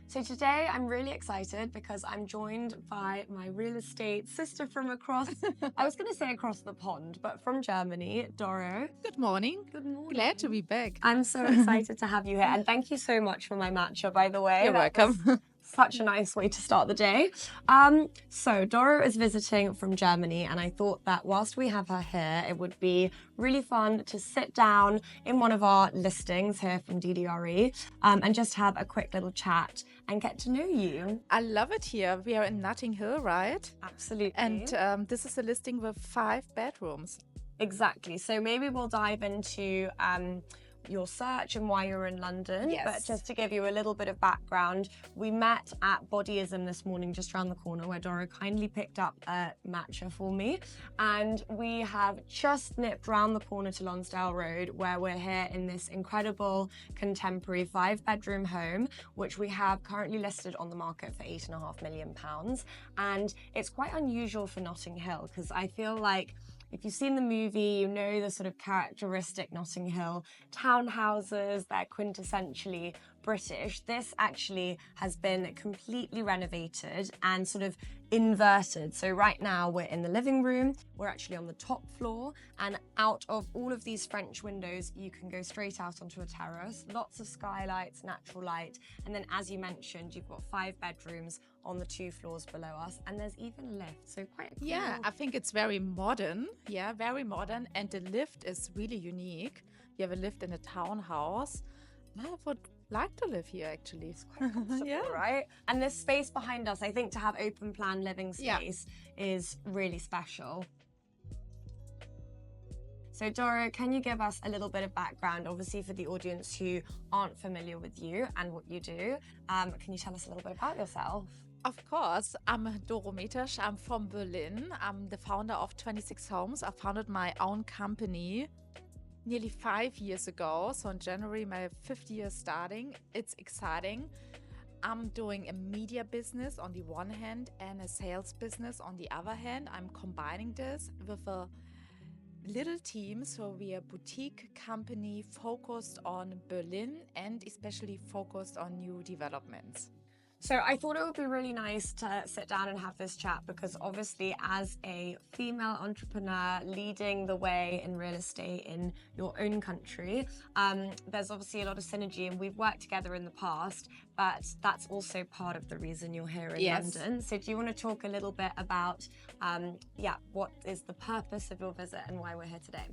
So today I'm really excited because I'm joined by my real estate sister from across, I was going to say across the pond, but from Germany, Doro. Good morning. Good morning. Glad to be back. I'm so excited to have you here. And thank you so much for my matcha, by the way. You're welcome. Such a nice way to start the day. So Doro is visiting from Germany, and I thought that whilst we have her here, it would be really fun to sit down in one of our listings here from DDRE and just have a quick little chat and get to know you. I love it here. We are in Notting Hill, right? Absolutely. And this is a listing with 5 bedrooms. Exactly. So maybe we'll dive into your search and why you're in London. Yes. But just to give you a little bit of background, we met at Bodyism this morning just around the corner where Doro kindly picked up a matcha for me. And we have just nipped round the corner to Lonsdale Road where we're here in this incredible contemporary 5-bedroom home, which we have currently listed on the market for £8.5 million. And it's quite unusual for Notting Hill because I feel like if you've seen the movie, you know the sort of characteristic Notting Hill townhouses, they're quintessentially British. This actually has been completely renovated and sort of inverted. So right now we're in the living room, we're actually on the top floor, and out of all of these French windows, you can go straight out onto a terrace, lots of skylights, natural light. And then as you mentioned, you've got 5 bedrooms on the 2 floors below us, and there's even a lift. So quite a cool. Yeah, I think it's very modern. Yeah, very modern. And the lift is really unique. You have a lift in a townhouse. I would like to live here, actually. It's quite comfortable, yeah. Right? And this space behind us, I think to have open plan living space is really special. So Doro, can you give us a little bit of background, obviously for the audience who aren't familiar with you and what you do? Can you tell us a little bit about yourself? Of course, I'm Doro Metasch. I'm from Berlin. I'm the founder of 26 Homes. I founded my own company nearly 5 years ago. So in January, my 5th year starting. It's exciting. I'm doing a media business on the one hand and a sales business on the other hand. I'm combining this with a little team. So we are a boutique company focused on Berlin and especially focused on new developments. So I thought it would be really nice to sit down and have this chat because obviously as a female entrepreneur leading the way in real estate in your own country, there's obviously a lot of synergy and we've worked together in the past, but that's also part of the reason you're here in London. So do you want to talk a little bit about, what is the purpose of your visit and why we're here today?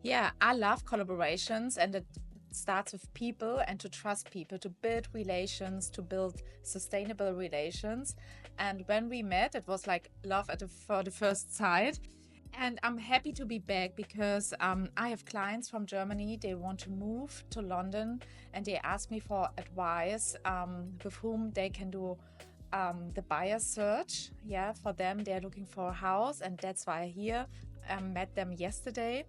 Yeah, I love collaborations and it starts with people and to trust people, to build relations, to build sustainable relations. And when we met, it was like love for the first sight. And I'm happy to be back because I have clients from Germany. They want to move to London and they ask me for advice with whom they can do the buyer search. Yeah, for them, they're looking for a house and that's why I'm here. I met them yesterday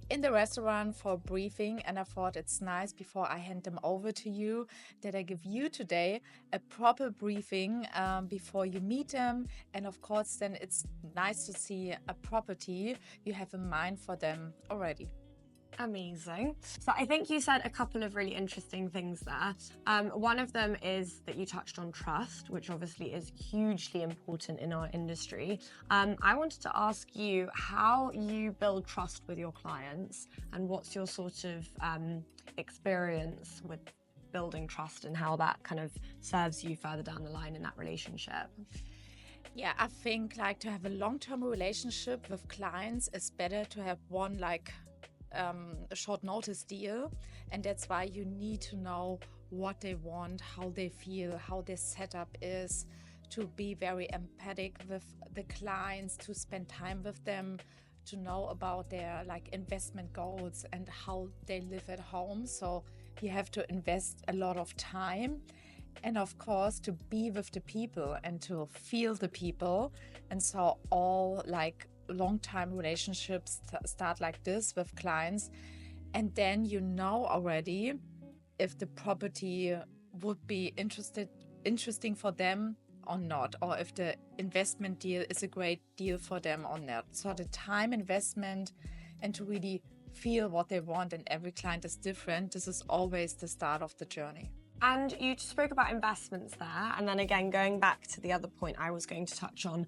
in the restaurant for a briefing, and I thought it's nice before I hand them over to you that I give you today a proper briefing before you meet them. And of course then it's nice to see a property you have in mind for them already. Amazing. So I think you said a couple of really interesting things there. One of them is that you touched on trust, which obviously is hugely important in our industry. I wanted to ask you how you build trust with your clients and what's your sort of experience with building trust and how that kind of serves you further down the line in that relationship. Yeah, I think like to have a long-term relationship with clients is better to have one like a short notice deal, and that's why you need to know what they want, how they feel, how their setup is, to be very empathic with the clients, to spend time with them, to know about their like investment goals and how they live at home. So you have to invest a lot of time and of course to be with the people and to feel the people. And so all like long-time relationships start like this with clients, and then you know already if the property would be interesting for them or not, or if the investment deal is a great deal for them or not. So the time investment and to really feel what they want, and every client is different, this is always the start of the journey. And you spoke about investments there, and then again, going back to the other point I was going to touch on,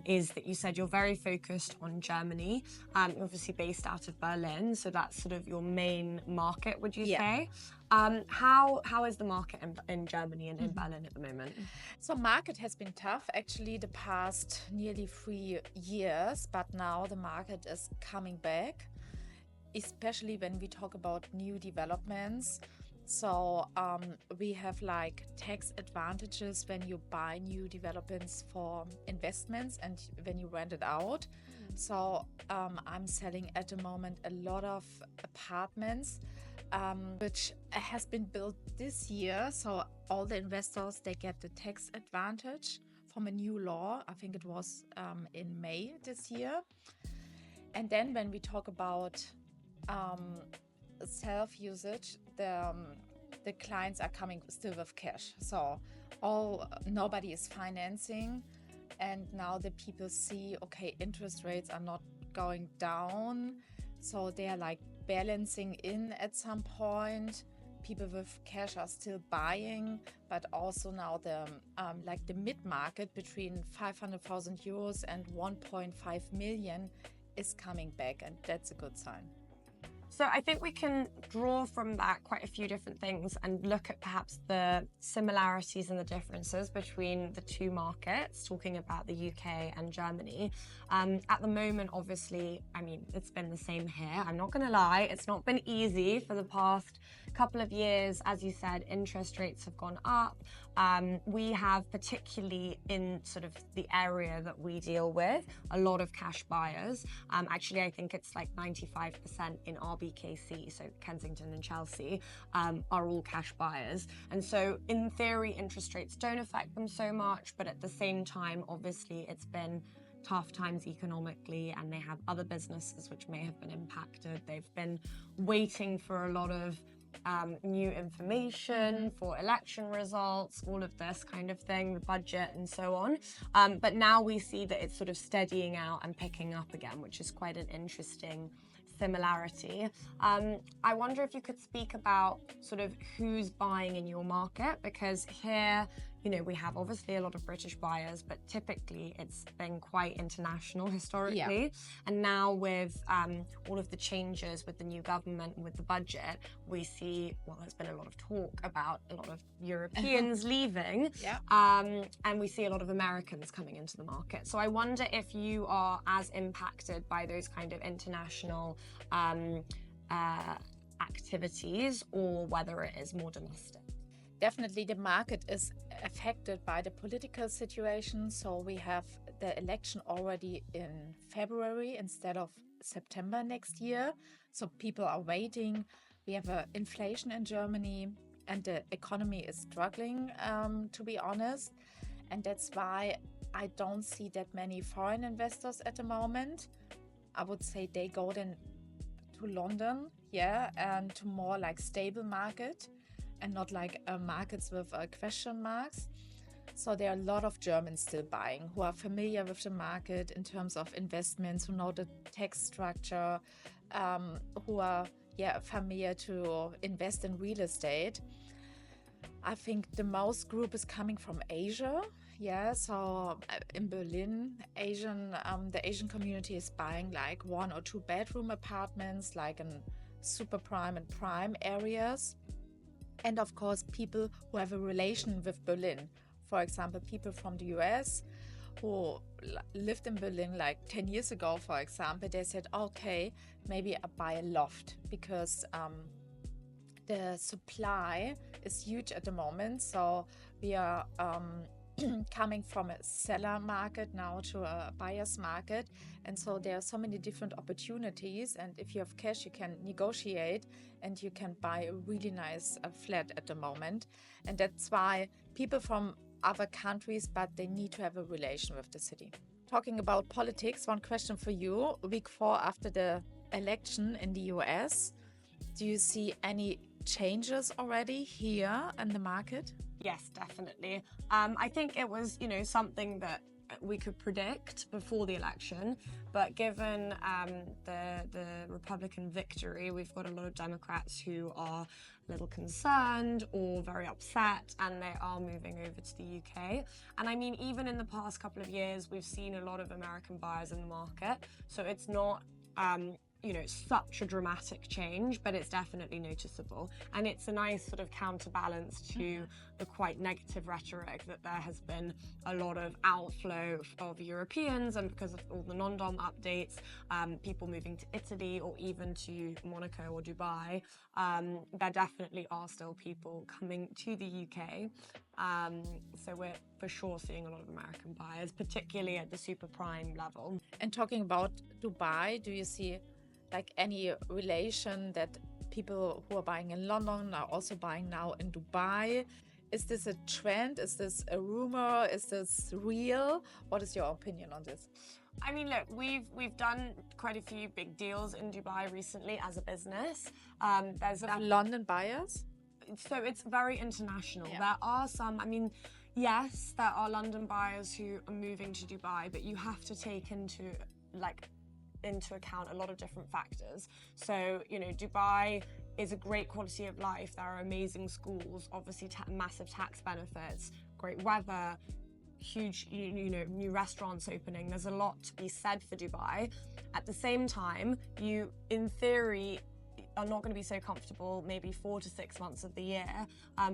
is that you said you're very focused on Germany, obviously based out of Berlin, so that's sort of your main market, would you say? How is the market in Germany and in Berlin at the moment? So market has been tough actually the past nearly 3 years, but now the market is coming back, especially when we talk about new developments. So we have like tax advantages when you buy new developments for investments and when you rent it out. So I'm selling at the moment a lot of apartments, which has been built this year. So all the investors, they get the tax advantage from a new law. I think it was in May this year. And then when we talk about self-usage, the clients are coming still with cash. So nobody is financing, and now the people see, okay, interest rates are not going down, so they are like balancing in at some point. People with cash are still buying, but also now the like the mid-market between 500,000 euros and 1.5 million is coming back, and that's a good sign. So I think we can draw from that quite a few different things and look at perhaps the similarities and the differences between the two markets, talking about the UK and Germany. At the moment, obviously, I mean, it's been the same here. I'm not going to lie, it's not been easy for the past couple of years. As you said, interest rates have gone up. We have, particularly in sort of the area that we deal with, a lot of cash buyers. Actually, I think it's like 95% in RBKC, so Kensington and Chelsea, are all cash buyers. And so in theory, interest rates don't affect them so much, but at the same time, obviously, it's been tough times economically, and they have other businesses which may have been impacted. They've been waiting for a lot of new information for election results, all of this kind of thing, the budget and so on. But now we see that it's sort of steadying out and picking up again, which is quite an interesting similarity. I wonder if you could speak about sort of who's buying in your market, because here, you know, we have obviously a lot of British buyers, but typically it's been quite international historically. Yeah. And now with all of the changes with the new government and with the budget, we see, well, there's been a lot of talk about a lot of Europeans leaving, and we see a lot of Americans coming into the market. So I wonder if you are as impacted by those kind of international activities, or whether it is more domestic. Definitely the market is affected by the political situation. So we have the election already in February instead of September next year. So people are waiting. We have inflation in Germany, and the economy is struggling, to be honest. And that's why I don't see that many foreign investors at the moment. I would say they go then to London, and to more like stable market, and not like markets with question marks. So there are a lot of Germans still buying, who are familiar with the market in terms of investments, who know the tax structure, who are familiar to invest in real estate. I think the most group is coming from Asia. So in Berlin, the Asian community is buying like 1 or 2 bedroom apartments, like in super prime and prime areas. And of course, people who have a relation with Berlin. For example, people from the US who lived in Berlin like 10 years ago, for example, they said, okay, maybe I buy a loft, because the supply is huge at the moment. So we are coming from a seller market now to a buyer's market. And so there are so many different opportunities. And if you have cash, you can negotiate and you can buy a really nice flat at the moment. And that's why people from other countries, but they need to have a relation with the city. Talking about politics, one question for you. Week 4 after the election in the US, do you see any changes already here in the market? Yes, definitely. I think it was, something that we could predict before the election, but given the Republican victory, we've got a lot of Democrats who are a little concerned or very upset, and they are moving over to the UK. And I mean, even in the past couple of years, we've seen a lot of American buyers in the market, so it's not such a dramatic change, but it's definitely noticeable. And it's a nice sort of counterbalance to the quite negative rhetoric that there has been a lot of outflow of Europeans, and because of all the non-dom updates, people moving to Italy or even to Monaco or Dubai, there definitely are still people coming to the UK. So we're for sure seeing a lot of American buyers, particularly at the super prime level. And talking about Dubai, do you see like any relation that people who are buying in London are also buying now in Dubai? Is this a trend? Is this a rumor? Is this real? What is your opinion on this? I mean, look, we've done quite a few big deals in Dubai recently as a business. There's London buyers? So it's very international. Yeah. There are some, yes, there are London buyers who are moving to Dubai, but you have to take into account a lot of different factors. So, Dubai is a great quality of life. There are amazing schools, obviously massive tax benefits, great weather, huge, new restaurants opening. There's a lot to be said for Dubai. At the same time, you, in theory, are not going to be so comfortable maybe 4 to 6 months of the year.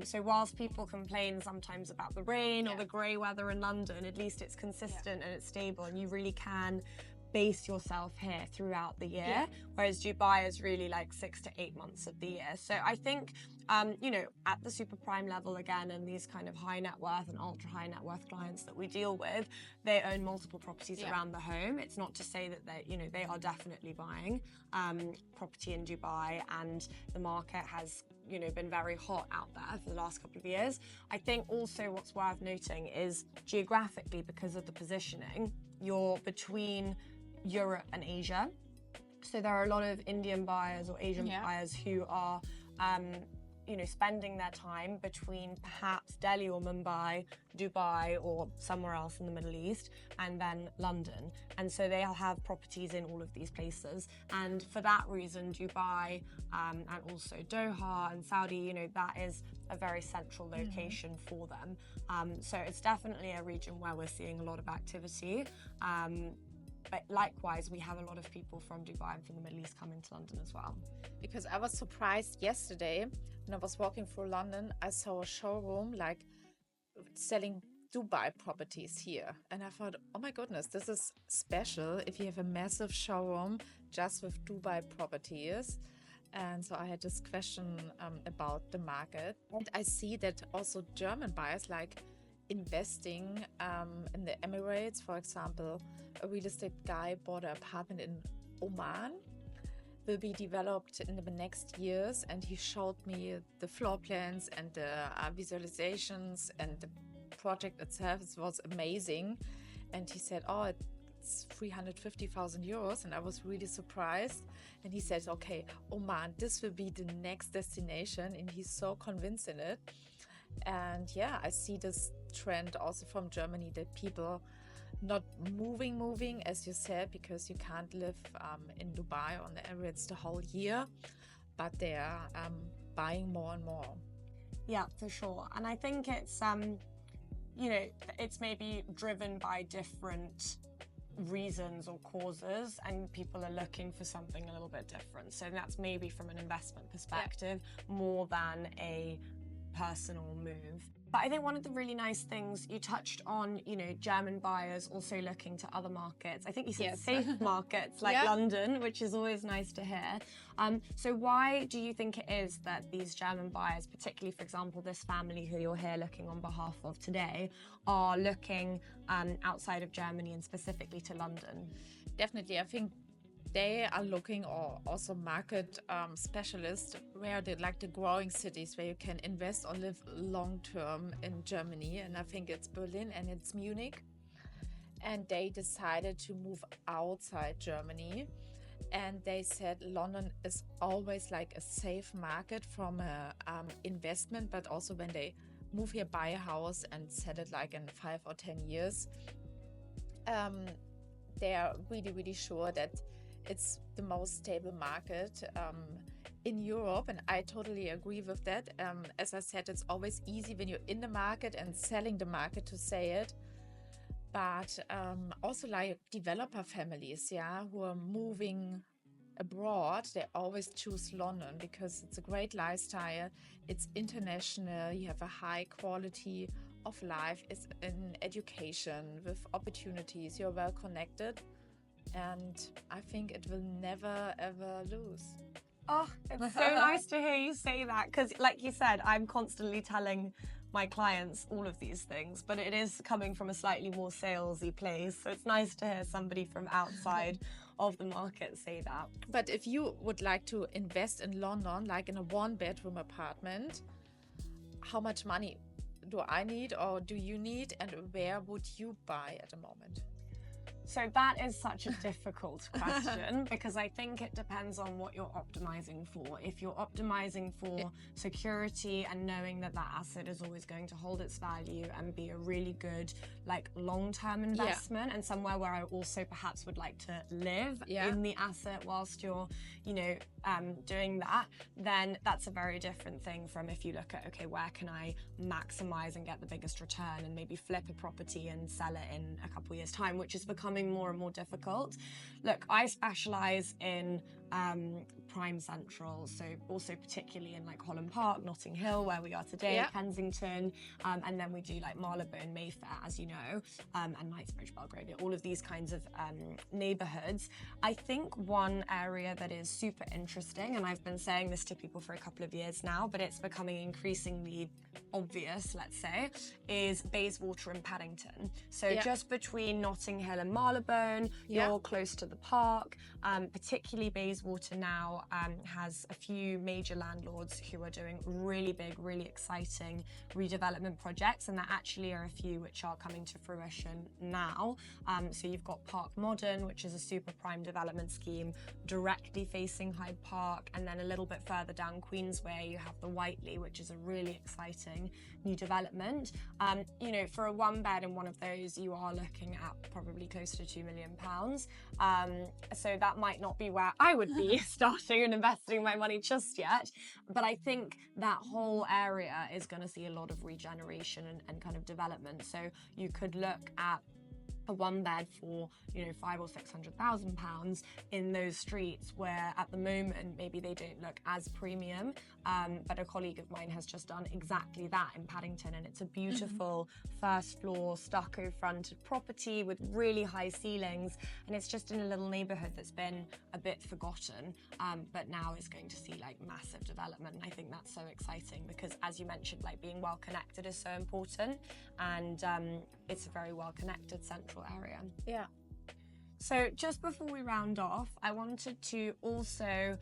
So whilst people complain sometimes about the rain or the grey weather in London, at least it's consistent and it's stable, and you really can base yourself here throughout the year, whereas Dubai is really like 6 to 8 months of the year. So I think, at the super prime level again, and these kind of high net worth and ultra high net worth clients that we deal with, they own multiple properties around the home. It's not to say that they are definitely buying property in Dubai, and the market has been very hot out there for the last couple of years. I think also what's worth noting is geographically, because of the positioning, you're between Europe and Asia. So there are a lot of Indian buyers or Asian buyers who are spending their time between perhaps Delhi or Mumbai, Dubai, or somewhere else in the Middle East, and then London. And so they'll have properties in all of these places. And for that reason, Dubai and also Doha and Saudi, that is a very central location for them. So it's definitely a region where we're seeing a lot of activity. But likewise, we have a lot of people from Dubai and from the Middle East coming to London as well. Because I was surprised yesterday when I was walking through London, I saw a showroom like selling Dubai properties here. And I thought, oh my goodness, this is special if you have a massive showroom just with Dubai properties. And so I had this question about the market. And I see that also German buyers like investing in the Emirates. For example, a real estate guy bought an apartment in Oman, will be developed in the next years, and he showed me the floor plans and the visualizations and the project itself. It was amazing, and he said, oh, it's 350,000 euros, and I was really surprised. And he said, okay, Oman, this will be the next destination, and he's so convinced in it. And yeah, I see this trend also from Germany, that people not moving, as you said, because you can't live in Dubai or on the Emirates the whole year, but they are buying more and more. Yeah, for sure. And I think it's, it's maybe driven by different reasons or causes, and people are looking for something a little bit different. So that's maybe from an investment perspective more than a personal move. But I think one of the really nice things you touched on, German buyers also looking to other markets. I think you said safe markets like London, which is always nice to hear. So why do you think it is that these German buyers, particularly, for example, this family who you're here looking on behalf of today, are looking outside of Germany and specifically to London? Definitely, I think they are looking, or also market specialists, where they like the growing cities where you can invest or live long term in Germany. And I think it's Berlin and it's Munich. and they decided to move outside Germany. And they said London is always like a safe market from a investment, but also when they move here, buy a house and set it like in 5 or 10 years, they are really, really sure that it's the most stable market in Europe. And I totally agree with that. As I said, it's always easy when you're in the market and selling the market to say it. But also like developer families, yeah, who are moving abroad, they always choose London because it's a great lifestyle. It's international. You have a high quality of life. It's in education with opportunities. You're well connected. And I think it will never, ever lose. Oh, it's so nice to hear you say that because, like you said, I'm constantly telling my clients all of these things, but it is coming from a slightly more salesy place. So it's nice to hear somebody from outside of the market say that. But if you would like to invest in London, like in a 1-bedroom apartment, how much money do I need or do you need, and where would you buy at the moment? So that is such a difficult question because I think it depends on what you're optimizing for. If you're optimizing for security and knowing that that asset is always going to hold its value and be a really good like long-term investment and somewhere where I also perhaps would like to live in the asset whilst you're, you know, doing that, then that's a very different thing from if you look at, okay, where can I maximize and get the biggest return and maybe flip a property and sell it in a couple of years' time, which is becoming more and more difficult. Look, I specialize in prime central, so also particularly in like Holland Park, Notting Hill, where we are today, Kensington, and then we do like Marylebone, Mayfair, as you know, and Knightsbridge, Belgravia, all of these kinds of neighborhoods. I think one area that is super interesting, and I've been saying this to people for a couple of years now, but it's becoming increasingly obvious, let's say, is Bayswater and Paddington. So just between Notting Hill and Marylebone, you're close to the park. Particularly Bayswater now has a few major landlords who are doing really big, really exciting redevelopment projects, and there actually are a few which are coming to fruition now. So you've got Park Modern, which is a super prime development scheme directly facing Hyde Park, and then a little bit further down Queensway you have the Whiteley, which is a really exciting new development. You know, for a 1-bed in one of those you are looking at probably close to £2 million. So that might not be where I would be starting and investing my money just yet, but I think that whole area is going to see a lot of regeneration and kind of development. So you could look at a 1-bed for, you know, £500,000 or £600,000 in those streets where at the moment maybe they don't look as premium, but a colleague of mine has just done exactly that in Paddington, and it's a beautiful first floor stucco fronted property with really high ceilings, and it's just in a little neighborhood that's been a bit forgotten, but now is going to see like massive development. And I think that's so exciting because, as you mentioned, like being well connected is so important, and it's a very well connected central area. Yeah. So just before we round off, I wanted to also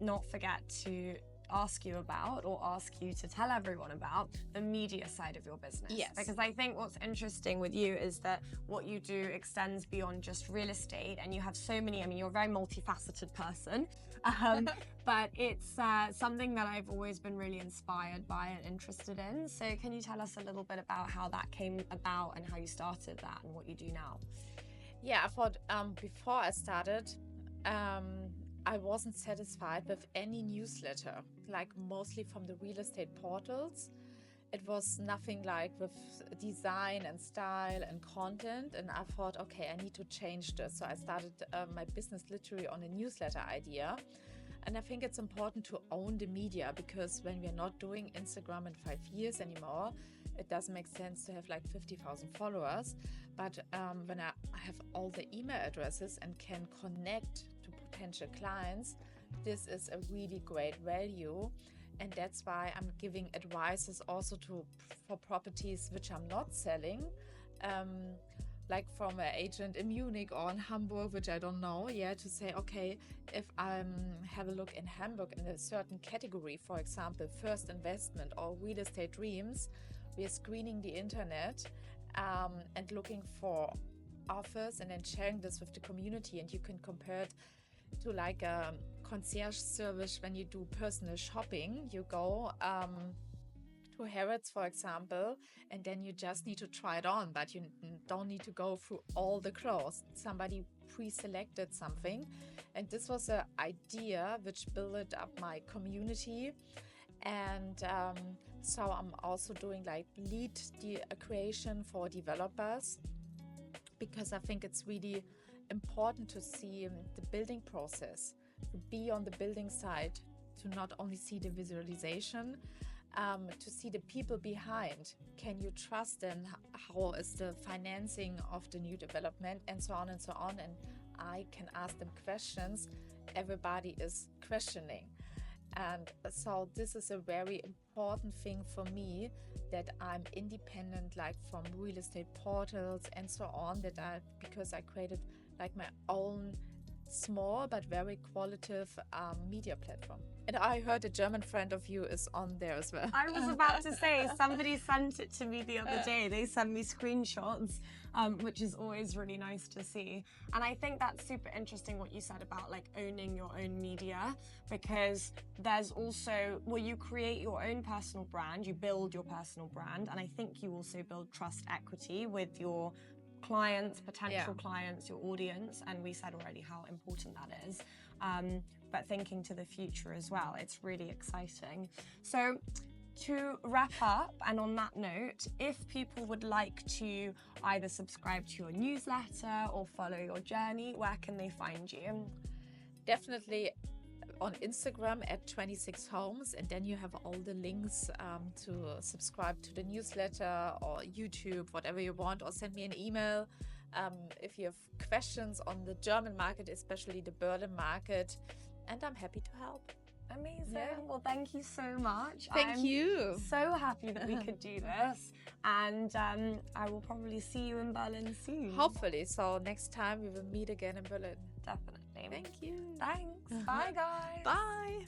not forget to ask you about, or ask you to tell everyone about, the media side of your business. Yes. Because I think what's interesting with you is that what you do extends beyond just real estate, and you have so many, I mean, you're a very multifaceted person, but it's something that I've always been really inspired by and interested in. So can you tell us a little bit about how that came about and how you started that and what you do now? Yeah, I thought before I started, I wasn't satisfied with any newsletter, like mostly from the real estate portals. It was nothing like with design and style and content, and I thought, okay, I need to change this. So I started my business literally on a newsletter idea. And I think it's important to own the media, because when we're not doing Instagram in 5 years anymore, it doesn't make sense to have like 50,000 followers. But when I have all the email addresses and can connect to potential clients, this is a really great value. And that's why I'm giving advices also for properties which I'm not selling, like from an agent in Munich or in Hamburg, which I don't know, to say, okay, if I have a look in Hamburg in a certain category, for example, first investment or real estate dreams, we are screening the internet and looking for offers and then sharing this with the community. And you can compare it to like a concierge service when you do personal shopping. You go to Harrods, for example, and then you just need to try it on, but you don't need to go through all the clothes. Somebody pre-selected something, and this was an idea which built up my community. And so I'm also doing like lead creation for developers, because I think it's really important to see the building process, to be on the building side, to not only see the visualization, to see the people behind. Can you trust them? How is the financing of the new development, and so on and so on. And I can ask them questions everybody is questioning. And so this is a very important thing for me, that I'm independent, like from real estate portals and so on, because I created like my own small but very qualitative media platform. And I heard a German friend of you is on there as well. I was about to say, somebody sent it to me the other day. They sent me screenshots, which is always really nice to see. And I think that's super interesting what you said about like owning your own media, because there's also, well, you create your own personal brand, you build your personal brand, and I think you also build trust equity with your clients, potential clients, your audience, and we said already how important that is. But thinking to the future as well, it's really exciting. So to wrap up, and on that note, if people would like to either subscribe to your newsletter or follow your journey, where can they find you? Definitely on Instagram at 26 Homes, and then you have all the links to subscribe to the newsletter or YouTube, whatever you want, or send me an email if you have questions on the German market, especially the Berlin market, and I'm happy to help. Amazing. Well, thank you so much. Thank you. So happy that we could do this, and I will probably see you in Berlin soon. Hopefully. So next time we will meet again in Berlin. Definitely. Thank you. Thanks. Bye, guys. Bye.